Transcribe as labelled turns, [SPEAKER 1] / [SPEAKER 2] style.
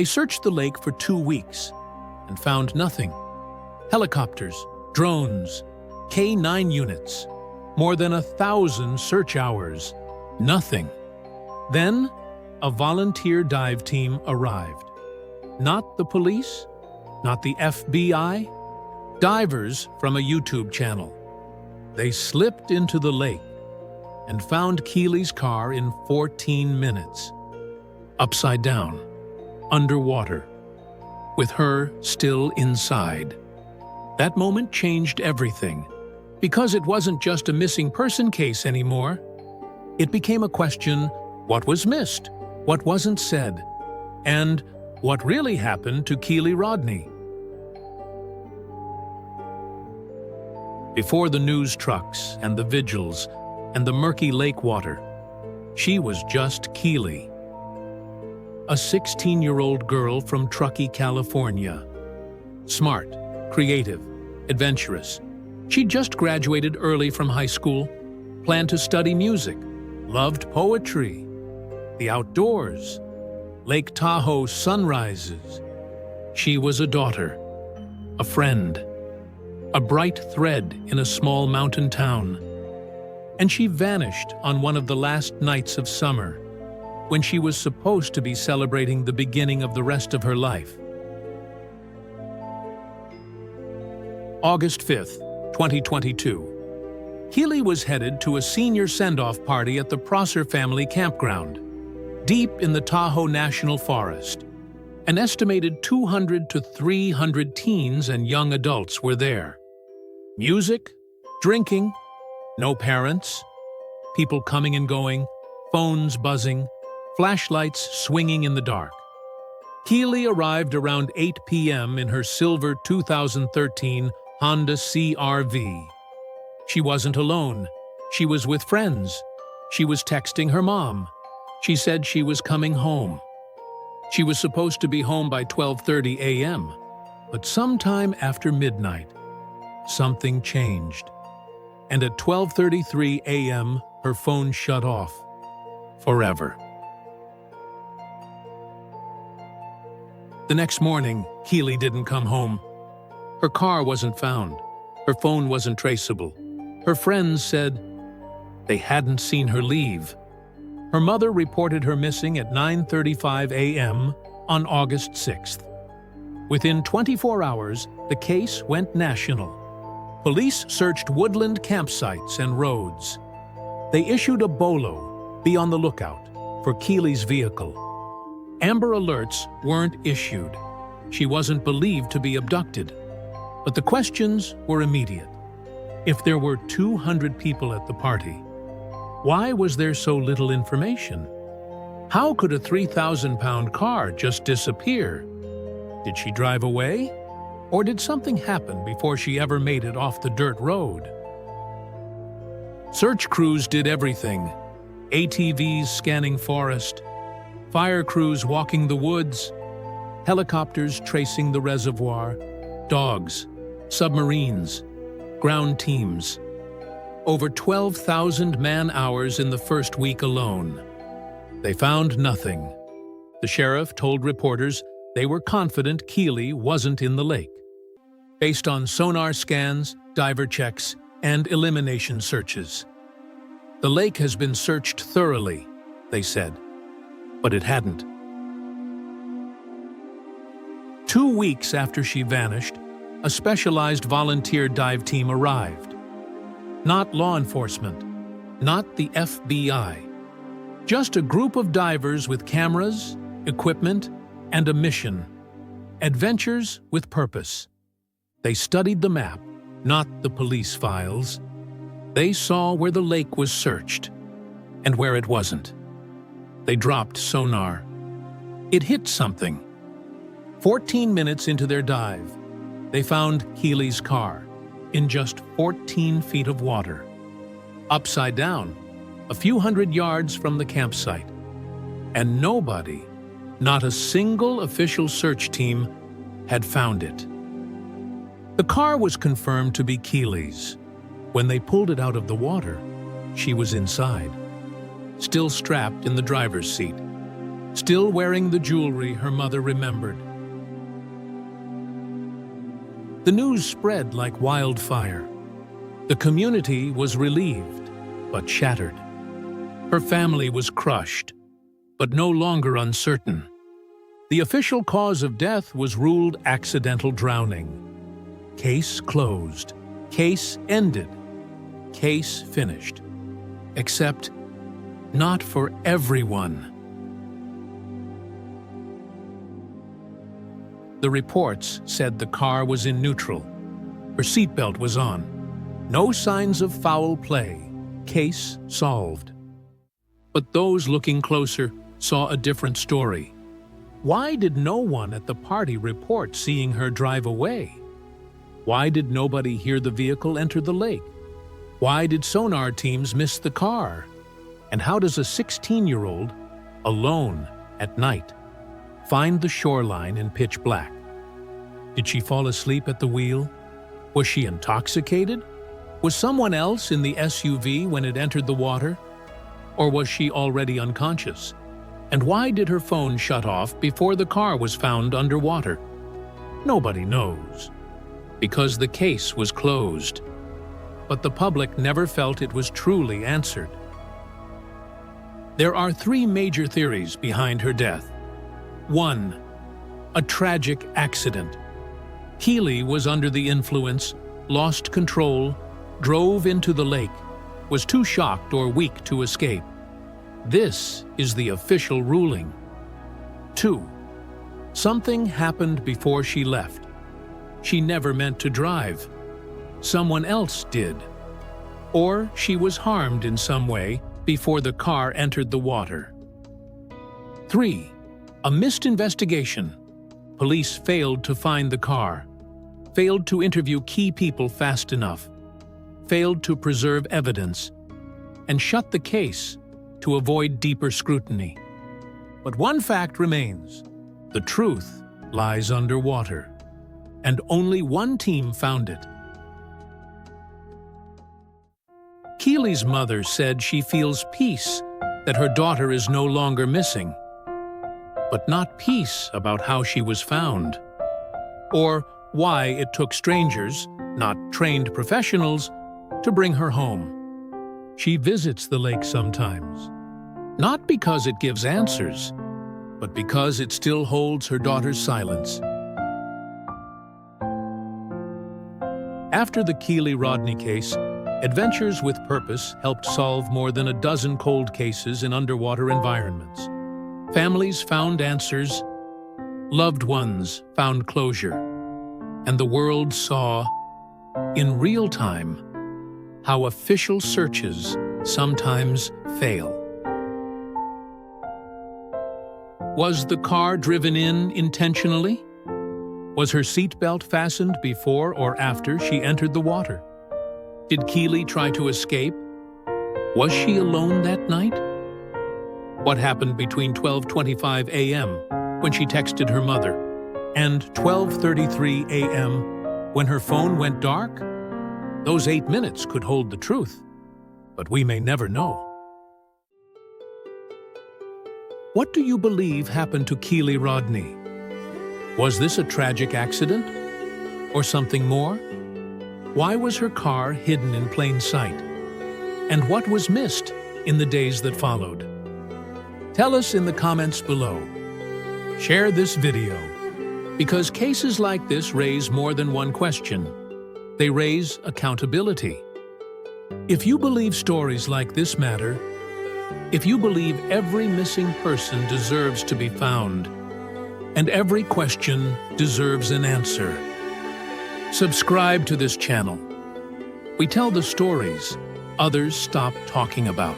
[SPEAKER 1] They searched the lake for 2 weeks and found nothing. Helicopters, drones, K-9 units, more than 1,000 search hours, nothing. Then, a volunteer dive team arrived. Not the police, not the FBI, divers from a YouTube channel. They slipped into the lake and found Kiely's car in 14 minutes, upside down, underwater, with her still inside. That moment changed everything, because it wasn't just a missing person case anymore. It became a question: what was missed, what wasn't said, and what really happened to Kiely Rodni? Before the news trucks and the vigils and the murky lake water, she was just Kiely, a 16-year-old girl from Truckee, California. Smart, creative, adventurous. She'd just graduated early from high school, planned to study music, loved poetry, the outdoors, Lake Tahoe sunrises. She was a daughter, a friend, a bright thread in a small mountain town. And she vanished on one of the last nights of summer, when she was supposed to be celebrating the beginning of the rest of her life. August 5th, 2022. Kiely was headed to a senior send-off party at the Prosser family campground, deep in the Tahoe National Forest. An estimated 200 to 300 teens and young adults were there. Music, drinking, no parents, people coming and going, phones buzzing, flashlights swinging in the dark. Kiely arrived around 8 p.m. in her silver 2013 Honda CR-V. She wasn't alone. She was with friends. She was texting her mom. She said she was coming home. She was supposed to be home by 12:30 a.m., but sometime after midnight, something changed. And at 12:33 a.m., her phone shut off. Forever. The next morning, Kiely didn't come home. Her car wasn't found. Her phone wasn't traceable. Her friends said they hadn't seen her leave. Her mother reported her missing at 9:35 a.m. on August 6th. Within 24 hours, the case went national. Police searched woodland campsites and roads. They issued a bolo, be on the lookout, for Kiely's vehicle. Amber alerts weren't issued. She wasn't believed to be abducted. But the questions were immediate. If there were 200 people at the party, why was there so little information? How could a 3,000-pound car just disappear? Did she drive away? Or did something happen before she ever made it off the dirt road? Search crews did everything. ATVs scanning forest, fire crews walking the woods, helicopters tracing the reservoir, dogs, submarines, ground teams. Over 12,000 man-hours in the first week alone. They found nothing. The sheriff told reporters they were confident Kiely wasn't in the lake, based on sonar scans, diver checks, and elimination searches. The lake has been searched thoroughly, they said, but it hadn't. 2 weeks after she vanished, a specialized volunteer dive team arrived. Not law enforcement, not the FBI. Just a group of divers with cameras, equipment, and a mission. Adventures with purpose. They studied the map, not the police files. They saw where the lake was searched and where it wasn't. They dropped sonar. It hit something. 14 minutes into their dive, they found Kiely's car in just 14 feet of water, upside down, a few hundred yards from the campsite. And nobody, not a single official search team, had found it. The car was confirmed to be Kiely's. When they pulled it out of the water, she was inside, still strapped in the driver's seat. still wearing the jewelry her mother remembered. The news spread like wildfire. The community was relieved, but shattered. Her family was crushed, but no longer uncertain. The official cause of death was ruled accidental drowning. Case closed. Case ended. Case finished. Except not for everyone. The reports said the car was in neutral. Her seatbelt was on. No signs of foul play. Case solved. But those looking closer saw a different story. Why did no one at the party report seeing her drive away? Why did nobody hear the vehicle enter the lake? Why did sonar teams miss the car? And how does a 16-year-old, alone at night, find the shoreline in pitch black? Did she fall asleep at the wheel? Was she intoxicated? Was someone else in the SUV when it entered the water? Or was she already unconscious? And why did her phone shut off before the car was found underwater? Nobody knows, because the case was closed. But the public never felt it was truly answered. There are three major theories behind her death. 1. A tragic accident. Kiely was under the influence, lost control, drove into the lake, was too shocked or weak to escape. This is the official ruling. 2. Something happened before she left. She never meant to drive. Someone else did. Or she was harmed in some way before the car entered the water. 3. A missed investigation. Police failed to find the car, failed to interview key people fast enough, failed to preserve evidence, and shut the case to avoid deeper scrutiny. But one fact remains: the truth lies underwater, and only one team found it. Kiely's mother said she feels peace that her daughter is no longer missing, but not peace about how she was found, or why it took strangers, not trained professionals, to bring her home. She visits the lake sometimes, not because it gives answers, but because it still holds her daughter's silence. After the Kiely Rodni case, Adventures with Purpose helped solve more than a dozen cold cases in underwater environments. Families found answers, loved ones found closure, and the world saw, in real time, how official searches sometimes fail. Was the car driven in intentionally? Was her seatbelt fastened before or after she entered the water? Did Kiely try to escape? Was she alone that night? What happened between 12:25 a.m. when she texted her mother and 12:33 a.m. when her phone went dark? Those 8 minutes could hold the truth, but we may never know. What do you believe happened to Kiely Rodni? Was this a tragic accident? Or something more? Why was her car hidden in plain sight? And what was missed in the days that followed? Tell us in the comments below. Share this video, because cases like this raise more than one question. They raise accountability. If you believe stories like this matter, if you believe every missing person deserves to be found, and every question deserves an answer, subscribe to this channel. We tell the stories others stop talking about.